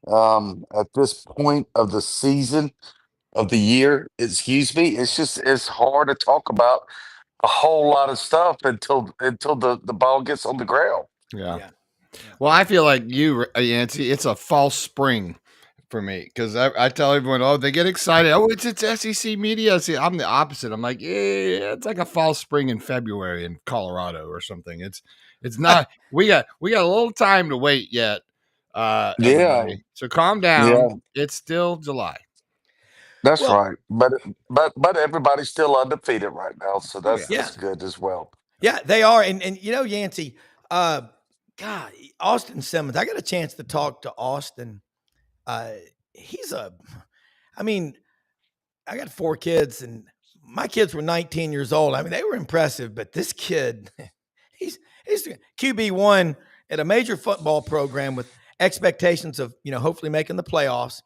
At this point of the season of the year, excuse me, it's hard to talk about a whole lot of stuff until the ball gets on the ground. Yeah. Well, I feel like you, Yancy, it's a false spring for me because I tell everyone, oh, they get excited. Oh, it's SEC media. See, I'm the opposite. I'm like, yeah, it's like a false spring in February in Colorado or something. It's not. we got a little time to wait yet. Everybody. So calm down. Yeah. It's still July. That's right. But everybody's still undefeated right now, so that's good as well. Yeah, they are. And Yancy, God, Austin Simmons. I got a chance to talk to Austin. I got 4 kids, and my kids were 19 years old. I mean, they were impressive, but this kid, he's QB1 at a major football program with expectations of, hopefully making the playoffs.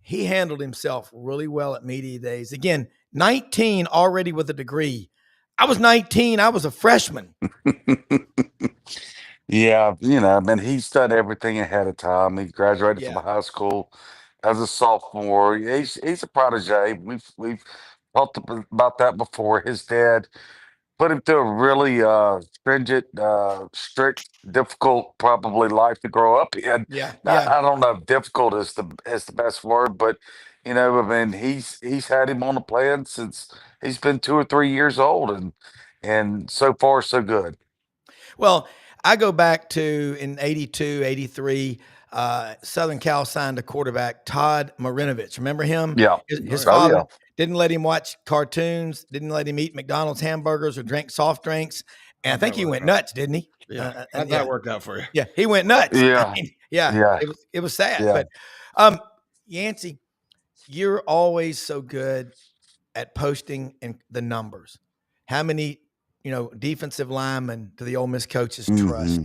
He handled himself really well at media days. Again, 19 already with a degree. I was 19. I was a freshman. Yeah, he's done everything ahead of time. He graduated from high school as a sophomore. He's a protege. We've talked about that before. His dad put him through a really stringent, strict, difficult, probably life to grow up in. I don't know if difficult is the best word, but he's had him on a plan since he's been 2 or 3 years old, and so far so good. Well, I go back to in 82, 83, Southern Cal signed a quarterback, Todd Marinovich. Remember him? Yeah. His father didn't let him watch cartoons, didn't let him eat McDonald's hamburgers or drink soft drinks. And I think he went nuts, didn't he? Yeah. How'd that work out for you? Yeah, he went nuts. Yeah. It was sad. Yeah. But Yancy, you're always so good at posting in the numbers. How many defensive linemen do the Ole Miss coaches trust?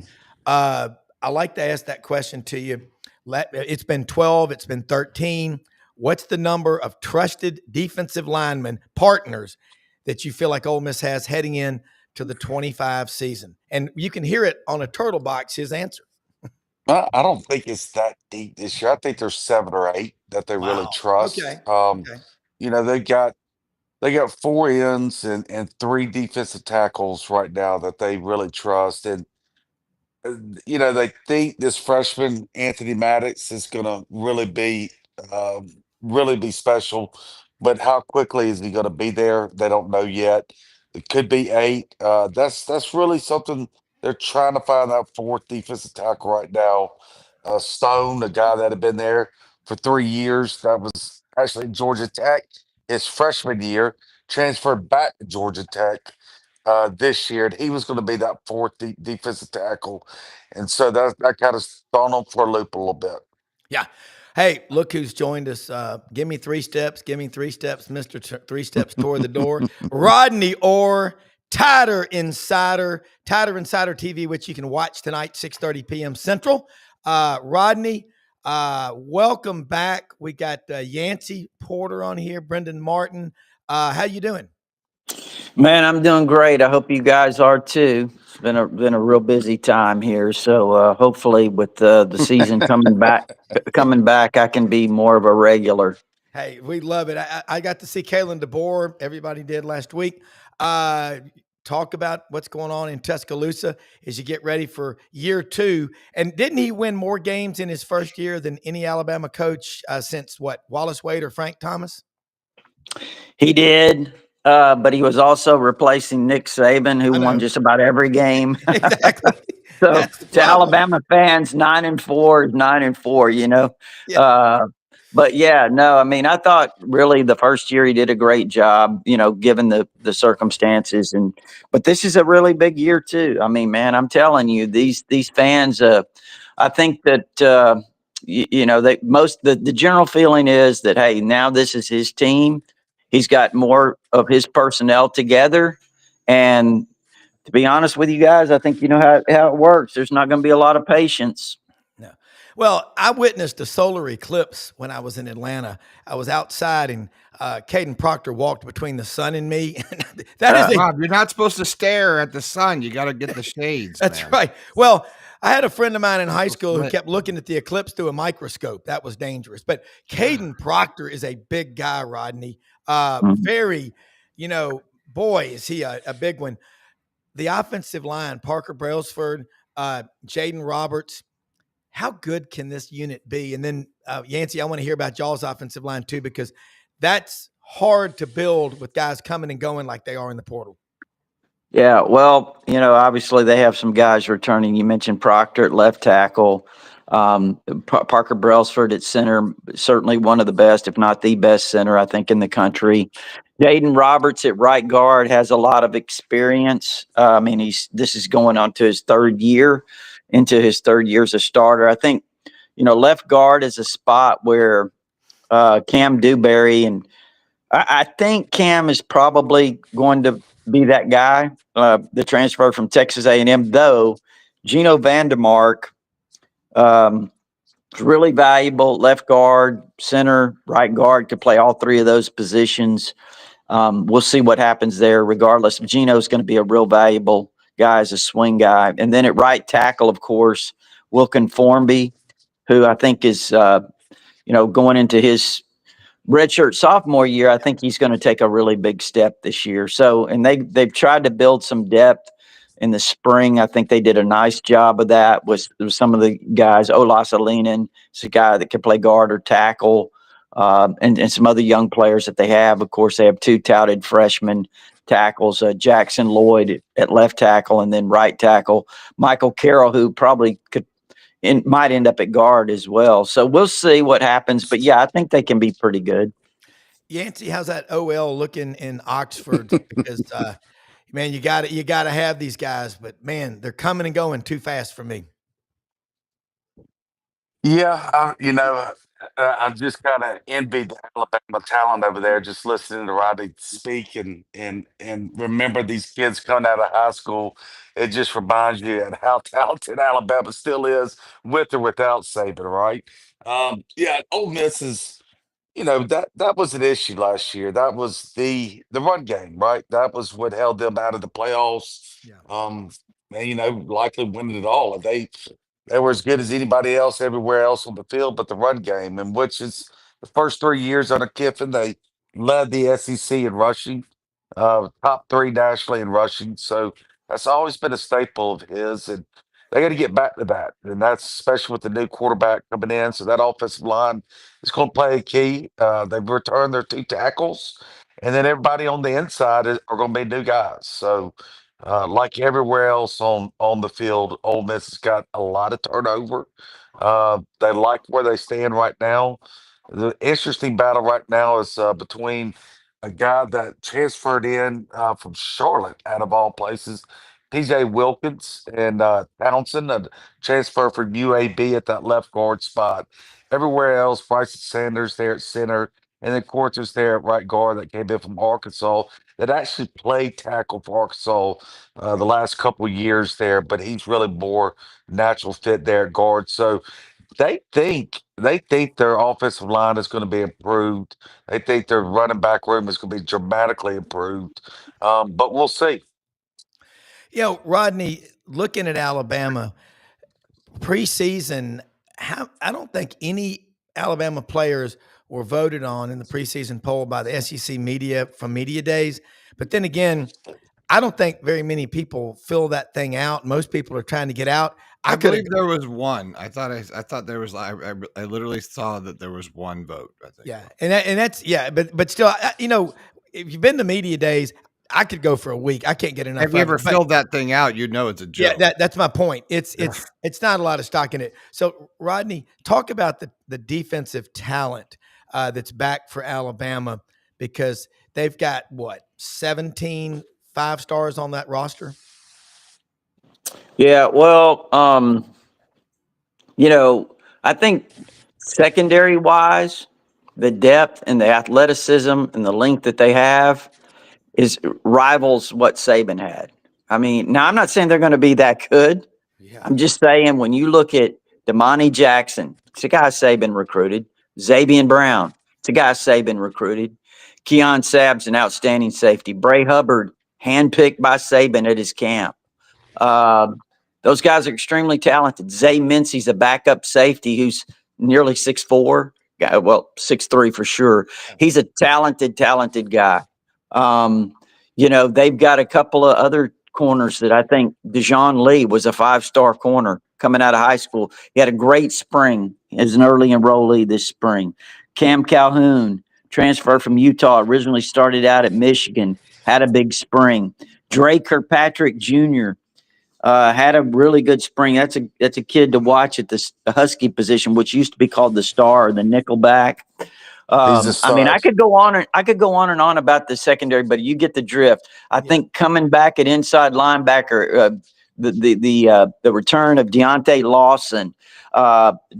I like to ask that question to you. It's been 12. It's been 13. What's the number of trusted defensive linemen partners that you feel like Ole Miss has heading in to the 25 season? And you can hear it on a turtle box, his answer. I don't think it's that deep this year. I think there's 7 or 8 that they really trust. Okay. They got 4 ends and 3 defensive tackles right now that they really trust. And, they think this freshman, Anthony Maddox, is going to really be special. But how quickly is he going to be there? They don't know yet. It could be 8. That's really something they're trying to find that 4th defensive tackle right now. Stone, the guy that had been there for 3 years, that was actually Georgia Tech his freshman year, transferred back to Georgia Tech this year, and he was going to be that 4th defensive tackle. And so that kind of thrown him for a loop a little bit. Yeah. Hey, look who's joined us. Give me 3 steps. Give me 3 steps, Mr. 3 steps toward the door. Rodney Orr, Tighter Insider TV, which you can watch tonight, 6:30 p.m. Central. Rodney, welcome back. We got Yancy Porter on here, Brendan Martin. How you doing? Man, I'm doing great. I hope you guys are too. It's been a real busy time here. So hopefully with the season coming back, I can be more of a regular. Hey, we love it. I got to see Kalen DeBoer. Everybody did last week. Talk about what's going on in Tuscaloosa as you get ready for year 2. And didn't he win more games in his first year than any Alabama coach since Wallace Wade or Frank Thomas? He did. But he was also replacing Nick Saban, who won just about every game. Exactly. So to Alabama fans, 9-4 is 9-4, Yeah. But yeah, no, I mean, I thought really the first year he did a great job, given the circumstances. But this is a really big year too. I mean, man, I'm telling you, these fans, I think that, the general feeling is that, hey, now this is his team. He's got more of his personnel together. And to be honest with you guys, I think you know how it works. There's not going to be a lot of patience. No. Well, I witnessed a solar eclipse when I was in Atlanta. I was outside, and Caden Proctor walked between the sun and me. That is Rob, you're not supposed to stare at the sun. You got to get the shades. That's man. right. Well, I had a friend of mine in high school who kept looking at the eclipse through a microscope. That was dangerous. But Caden Proctor is a big guy, Rodney. Very, boy, is he a big one. The offensive line, Parker Brailsford, Jaden Roberts. How good can this unit be? And then, Yancy, I want to hear about y'all's offensive line too, because that's hard to build with guys coming and going like they are in the portal. Yeah, well, obviously they have some guys returning. You mentioned Proctor at left tackle, Parker Brailsford at center, certainly one of the best, if not the best center, I think, in the country. Jaden Roberts at right guard has a lot of experience. This is going on to his third year, into his third year as a starter. I think, left guard is a spot where Cam Dewberry, and I think Cam is probably going to be that guy, the transfer from Texas A&M, though Gino Vandermark is really valuable. Left guard, center, right guard, could play all three of those positions. We'll see what happens there. Regardless, Gino's going to be a real valuable guy as a swing guy. And then at right tackle, of course, Wilkin Formby, who I think is, going into his redshirt sophomore year, I think he's going to take a really big step this year. So, and they've tried to build some depth in the spring. I think they did a nice job of that with some of the guys. Olas Alinen is a guy that can play guard or tackle, and some other young players that they have. Of course, they have two touted freshman tackles, Jackson Lloyd at left tackle, and then right tackle Michael Carroll, who probably might end up at guard as well. So we'll see what happens. But yeah, I think they can be pretty good. Yancy, how's that OL looking in Oxford? Because man, you got to have these guys, but man, they're coming and going too fast for me. Yeah, I just kind of envy the Alabama talent over there, just listening to Rodney speak and remember these kids coming out of high school. It just reminds you of how talented Alabama still is, with or without Saban, right? Yeah, Ole Miss is. That was an issue last year. That was the run game, right? That was what held them out of the playoffs. Yeah. And likely winning it all. They were as good as anybody else everywhere else on the field, but the run game, and which is the first 3 years under Kiffin, they led the SEC in rushing, top three nationally in rushing. So that's always been a staple of his, and they got to get back to that. And that's especially with the new quarterback coming in. So that offensive line is going to play a key. They've returned their two tackles, and then everybody on the inside are going to be new guys. So, like everywhere else on the field, Ole Miss has got a lot of turnover. They like where they stand right now. The interesting battle right now is between a guy that transferred in from Charlotte, out of all places, PJ Wilkins, and Townsend, a transfer from UAB at that left guard spot. Everywhere else, Bryson Sanders there at center, and then Cortez there at right guard that came in from Arkansas, that actually played tackle for Arkansas the last couple of years there, but he's really more natural fit there at guard. So they think their offensive line is going to be improved. They think their running back room is going to be dramatically improved. But we'll see. Rodney, looking at Alabama preseason, I don't think any Alabama players were voted on in the preseason poll by the SEC media from media days. But then again, I don't think very many people fill that thing out. Most people are trying to get out. I believe there was one. I thought there was. I literally saw that there was one vote. I think. Yeah, and that's but still, if you've been to media days, I could go for a week. I can't get enough. Have you ever filled that thing out? It's a joke. Yeah, that's my point. It's not a lot of stock in it. So, Rodney, talk about the defensive talent that's back for Alabama, because they've got 17 5-stars on that roster. Yeah, well, I think secondary wise, the depth and the athleticism and the length that they have rivals what Saban had. I mean, now I'm not saying they're going to be that good. Yeah. I'm just saying, when you look at Damani Jackson, it's a guy Saban recruited. Xavier Brown, it's a guy Saban recruited. Keon Sabb's an outstanding safety. Bray Hubbard, handpicked by Saban at his camp. Those guys are extremely talented. Zay Mincy's a backup safety who's nearly 6'4", well, 6'3" for sure. He's a talented guy. They've got a couple of other corners that I think Dejon Lee was a 5-star corner coming out of high school. He had a great spring as an early enrollee this spring. Cam Calhoun, transferred from Utah, originally started out at Michigan, had a big spring. Dre Kirkpatrick Jr. Had a really good spring. That's a kid to watch at the Husky position, which used to be called the star or the nickelback. I mean, I could go on and on about the secondary, but you get the drift. I think coming back at inside linebacker, the return of Deontay Lawson,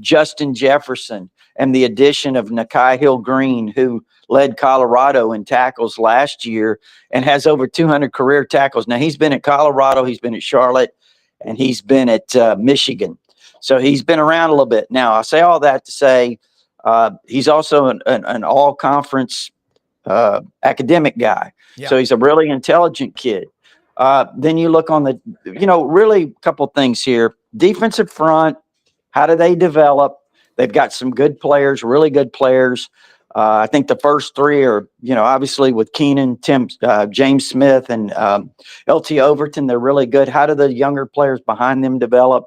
Justin Jefferson, and the addition of Nakai Hill-Green, who led Colorado in tackles last year and has over 200 career tackles. Now, he's been at Colorado, he's been at Charlotte, and he's been at Michigan. So he's been around a little bit. Now, I say all that to say he's also an all-conference academic guy. Yeah. So he's a really intelligent kid. Then you look on the, really a couple things here. Defensive front, how do they develop? They've got some good players, really good players. I think the first three are, obviously with Keenan, James Smith, and LT Overton, they're really good. How do the younger players behind them develop?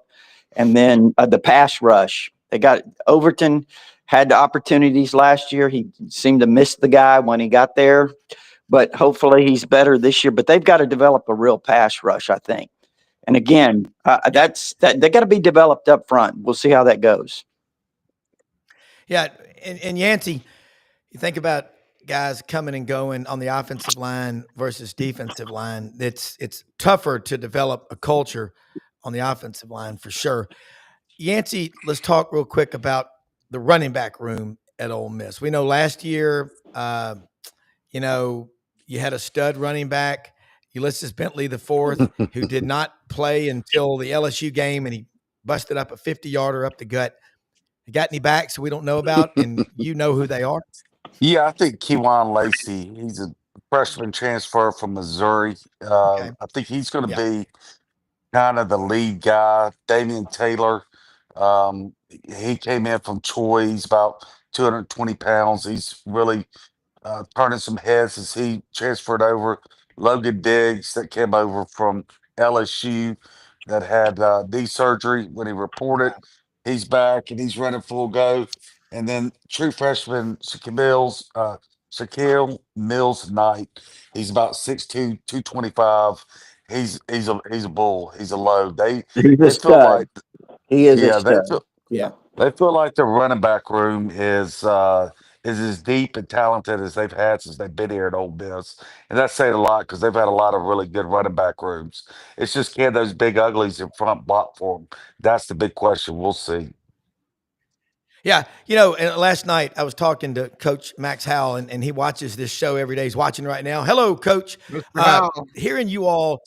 And then the pass rush. They got Overton had the opportunities last year. He seemed to miss the guy when he got there, but hopefully he's better this year. But they've got to develop a real pass rush, I think. And again, they got to be developed up front. We'll see how that goes. Yeah, and Yancy, you think about guys coming and going on the offensive line versus defensive line. It's tougher to develop a culture on the offensive line for sure. Yancy, let's talk real quick about the running back room at Ole Miss. We know last year, you had a stud running back, Ulysses Bentley IV, who did not play until the LSU game, and he busted up a 50-yarder up the gut. Got any back so we don't know about, and you know who they are? Yeah, I think Kewan Lacey. He's a freshman transfer from Missouri. I think he's going to be kind of the lead guy. Damian Taylor, he came in from Troy. He's about 220 pounds. He's really turning some heads as he transferred over. Logan Diggs, that came over from LSU, that had knee surgery when he reported. He's back and he's running full go. And then true freshman Shaquille Mills Knight. He's about 6'2", 225. He's a bull. He's a load. They feel like he is a stud. They feel like the running back room is as deep and talented as they've had since they've been here at Ole Miss. And that's saying a lot because they've had a lot of really good running back rooms. It's just, can those big uglies in front block for them? That's the big question. We'll see. Yeah. And last night I was talking to Coach Max Howell, and he watches this show every day. He's watching right now. Hello, Coach. Hearing you all.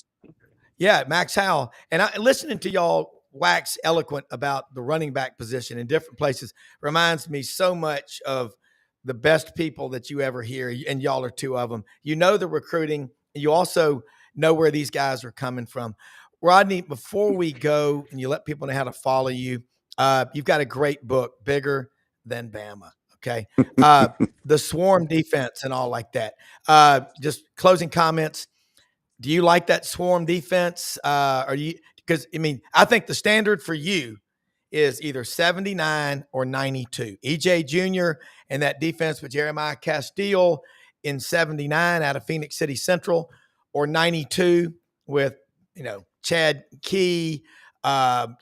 Yeah, Max Howell. And listening to y'all wax eloquent about the running back position in different places reminds me so much of the best people that you ever hear, and y'all are two of them. You know the recruiting, and you also know where these guys are coming from. Rodney, before we go and you let people know how to follow you, you've got a great book, Bigger Than Bama, okay? The swarm defense and all like that. Just closing comments. Do you like that swarm defense? Because I think the standard for you is either 79 or 92. EJ Jr. and that defense with Jeremiah Castile in 79 out of Phoenix City Central, or 92 with, Chad Key.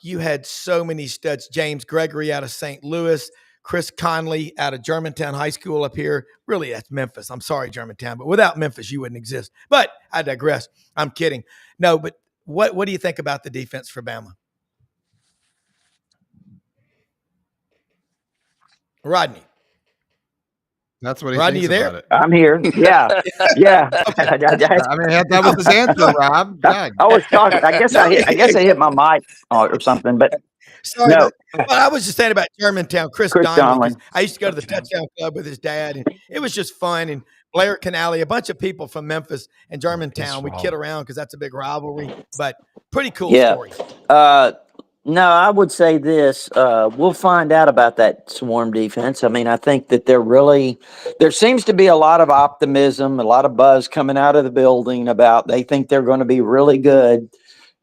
You had so many studs. James Gregory out of St. Louis, Chris Conley out of Germantown High School up here. Really, that's Memphis. I'm sorry, Germantown, but without Memphis, you wouldn't exist. But I digress. I'm kidding. No, but what do you think about the defense for Bama? Rodney. That's what he Rodney, thinks you there? about it. I'm here. Yeah. That was his answer, Rob. I was talking. I guess I hit my mic or something. But Sorry, No. but I was just saying about Germantown, Chris Donnelly, Donnelly. 'cause I used to go to the Touchdown Club with his dad, and it was just fun. And Blair Canale, a bunch of people from Memphis and Germantown. We kid around because that's a big rivalry, but pretty cool story. No, I would say this. We'll find out about that swarm defense. I mean, I think that there seems to be a lot of optimism, a lot of buzz coming out of the building about they think they're going to be really good.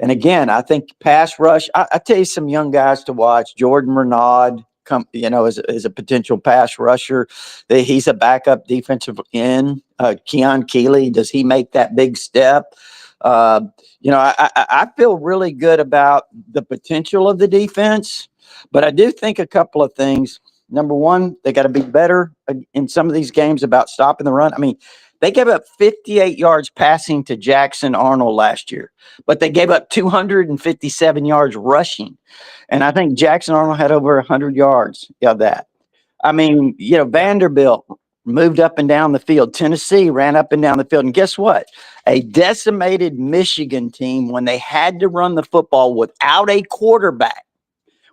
And again, I think pass rush, I tell you some young guys to watch. Jordan Renaud, is a potential pass rusher. He's a backup defensive end. Keon Keeley, does he make that big step? I feel really good about the potential of the defense, but I do think a couple of things. Number one, they got to be better in some of these games about stopping the run. I mean, they gave up 58 yards passing to Jackson Arnold last year, but they gave up 257 yards rushing. And I think Jackson Arnold had over 100 yards of that. I mean, Vanderbilt moved up and down the field. Tennessee ran up and down the field. And guess what? A decimated Michigan team, when they had to run the football without a quarterback,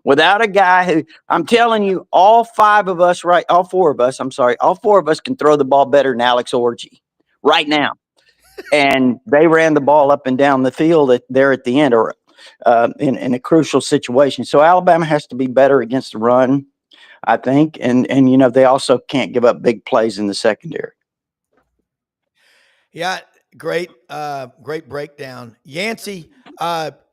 without a guy who, I'm telling you, all four of us can throw the ball better than Alex Orji right now. And they ran the ball up and down the field there at the end, or in a crucial situation. So Alabama has to be better against the run, I think. And they also can't give up big plays in the secondary. Yeah, great breakdown. Yancy,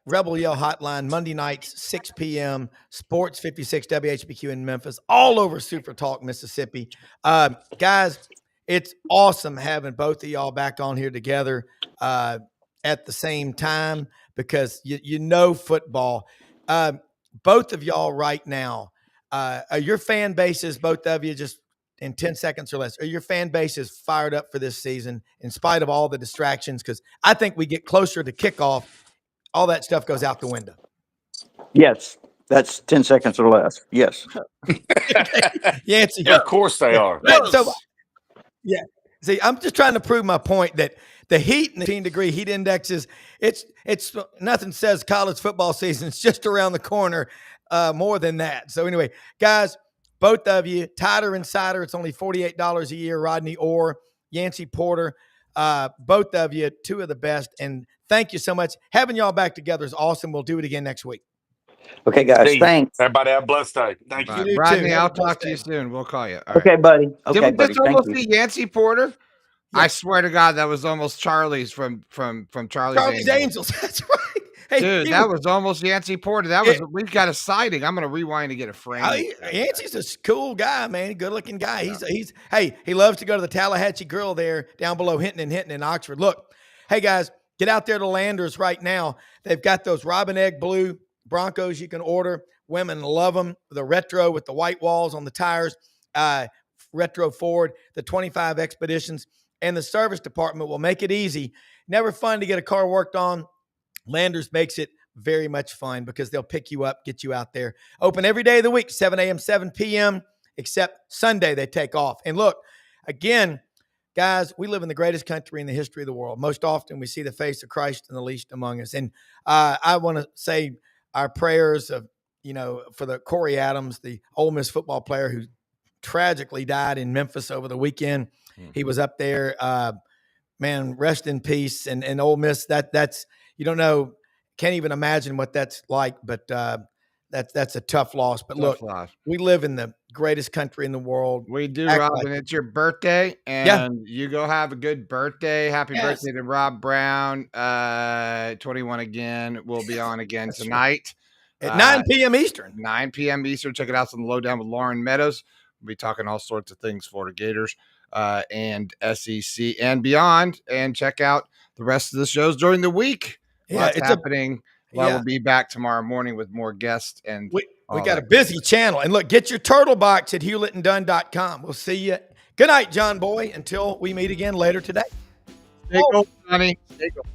Rebel Yell Hotline, Monday nights, 6 p.m., Sports 56 WHBQ in Memphis, all over Super Talk, Mississippi. Guys, it's awesome having both of y'all back on here together at the same time because you know football. Both of y'all right now, are your fan bases, both of you, just in 10 seconds or less, are your fan bases fired up for this season in spite of all the distractions? Because I think we get closer to kickoff, all that stuff goes out the window. Yes, that's 10 seconds or less. Yes. Yancy. Yeah, of course they are. So, yeah. See, I'm just trying to prove my point that the heat and the 15-degree heat indexes, it's nothing says college football season. It's just around the corner, more than that. So anyway, guys, both of you, Tider Insider, it's only $48 a year. Rodney Orr, Yancy Porter, both of you, two of the best. And thank you so much. Having y'all back together is awesome. We'll do it again next week. Okay, guys. Thanks. Everybody have a blessed day. Thank you. Rodney, I'll talk to you soon. We'll call you. All okay, right. buddy. Okay, Did buddy. this almost be Yancy Porter? Yeah. I swear to God, that was almost Charlie's from Charlie's Angels. That's right. Hey, dude, that was almost Yancy Porter. We've got a sighting. I'm gonna rewind to get a frame. Yancy's a cool guy, man. Good looking guy. He loves to go to the Tallahatchie Grill there down below Hinton in Oxford. Look, hey guys, get out there to Landers right now. They've got those Robin Egg Blue Broncos you can order. Women love them. The retro with the white walls on the tires, retro Ford, the 25 Expeditions, and the service department will make it easy. Never fun to get a car worked on. Landers makes it very much fun because they'll pick you up, get you out there. Open every day of the week, 7 a.m., 7 p.m., except Sunday they take off. And look, again, guys, we live in the greatest country in the history of the world. Most often we see the face of Christ in the least among us. And I want to say our prayers of, for the Corey Adams, the Ole Miss football player who tragically died in Memphis over the weekend. Mm-hmm. He was up there. Man, rest in peace. And Ole Miss, that's you don't know, can't even imagine what that's like, but that's a tough loss. But look, we live in the greatest country in the world. We do, Robin. It's your birthday, and you go have a good birthday. Happy birthday to Rob Browne. 21 again. We'll be on again tonight. At 9 p.m. Eastern. 9 p.m. Eastern. Check it out on the Lowdown with Lauren Meadows. We'll be talking all sorts of things, Florida Gators and SEC and beyond. And check out the rest of the shows during the week. What's happening. We'll be back tomorrow morning with more guests. And we got a busy channel. And look, get your turtle box at hewlettandunn.com. We'll see you. Good night, John Boy, until we meet again later today. Stay cool, honey. Stay cool.